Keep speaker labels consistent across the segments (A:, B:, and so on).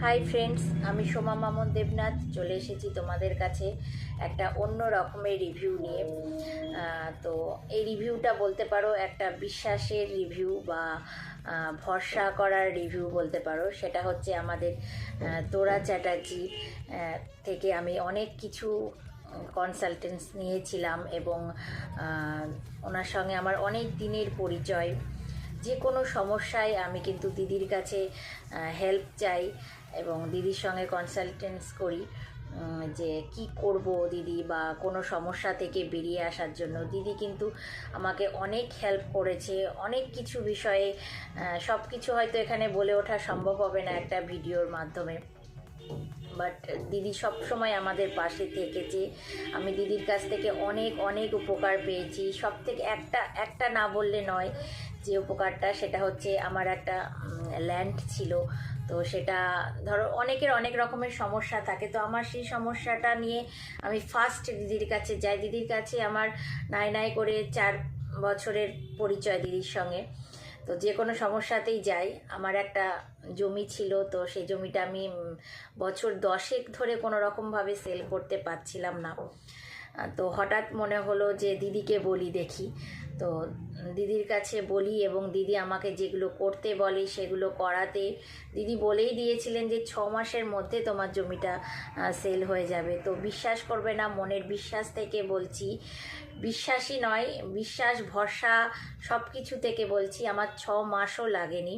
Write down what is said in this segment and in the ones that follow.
A: Hi friends, আমি সোমা মামন দেবনাথ চলে এসেছি তোমাদের কাছে একটা অন্য রকমের রিভিউ নিয়ে। তো এই রিভিউটা বলতে পারো একটা বিশ্বাসের রিভিউ বা ভরসা করার রিভিউ বলতে পারো। সেটা হচ্ছে আমাদের তোরা চ্যাটার্জি থেকে আমি অনেক কিছু কনসালটেন্স নিয়েছিলাম এবং ওনার সঙ্গে আমার অনেক দিনের পরিচয়। যে কোনো সমস্যায় আমি কিন্তু দিদির কাছে হেল্প চাই এবং দিদির সঙ্গে কনসালটেন্স করি যে কি করব দিদি, বা কোনো সমস্যা থেকে বেরিয়ে আসার জন্য। দিদি কিন্তু আমাকে অনেক হেল্প করেছে অনেক কিছু বিষয়ে। সব কিছু হয়তো এখানে বলে ওঠা সম্ভব হবে না একটা ভিডিওর মাধ্যমে, বাট দিদি সব সময় আমাদের পাশে থেকেছে। আমি দিদির কাছ থেকে অনেক অনেক উপকার পেয়েছি। সব থেকে একটা না বললে নয় যে উপকারটা, সেটা হচ্ছে আমার একটা ল্যান্ড ছিল। তো সেটা ধরো অনেকের অনেক রকমের সমস্যা থাকে, তো আমার সেই সমস্যাটা নিয়ে আমি ফার্স্ট দিদির কাছে যাই। দিদির কাছে আমার নাই করে 4 বছরের পরিচয় দিদির সঙ্গে। তো যে কোনো সমস্যাতেই যাই। আমার একটা জমি ছিল, তো সেই জমিটা আমি বছর 10 ধরে কোনো রকমভাবে সেল করতে পারছিলাম না। তো হঠাৎ মনে হলো যে দিদিকে বলি দেখি। তো দিদির কাছে বলি এবং দিদি আমাকে যেগুলো করতে বলে সেগুলো করাতে দিদি বলেই দিয়েছিলেন যে 6 মাসের মধ্যে তোমার জমিটা সেল হয়ে যাবে। তো বিশ্বাস করবে না, মনের বিশ্বাস থেকে বলছি, বিশ্বাসই নয়, বিশ্বাস ভরসা সব কিছু থেকে বলছি। আমার 6 মাসও লাগেনি।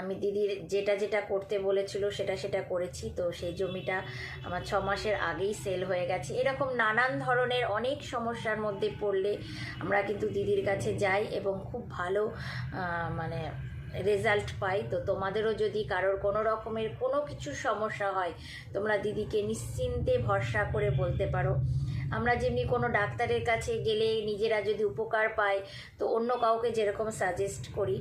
A: আমি দিদির যেটা করতে বলেছিল সেটা করেছি। তো সেই জমিটা আমার 6 মাসের আগেই সেল হয়ে গেছে। এরকম নানান ধরনের অনেক সমস্যার মধ্যে পড়লে আমরা কিন্তু দিদির কাছে যাই এবং খুব ভালো মানে রেজাল্ট পাই। তো তোমাদেরও যদি কারোর কোনো রকমের কোনো কিছু সমস্যা হয়, তোমরা দিদিকে নিশ্চিন্তে ভরসা করে বলতে পারো। আমরা যেমনি কোনো ডাক্তারের কাছে গেলে নিজেরা যদি উপকার পাই, তো অন্য কাউকে যেরকম সাজেস্ট করি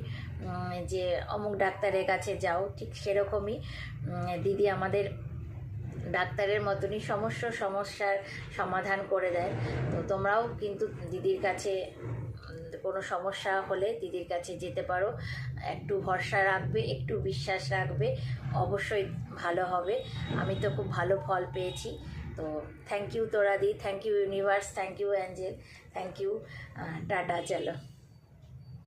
A: যে অমুক ডাক্তারের কাছে যাও, ঠিক সেরকমই দিদি আমাদের ডাক্তারের মতনই সমস্যার সমাধান করে দেয়। তো তোমরাও কিন্তু দিদির কাছে কোনো সমস্যা হলে দিদির কাছে যেতে পারো। একটু ভরসা রাখবে, একটু বিশ্বাস রাখবে, অবশ্যই ভালো হবে। আমি তো খুব ভালো ফল পেয়েছি। তো থ্যাংক ইউ তোরা দি, thank you universe, thank you angel, thank you. Tata, চলো।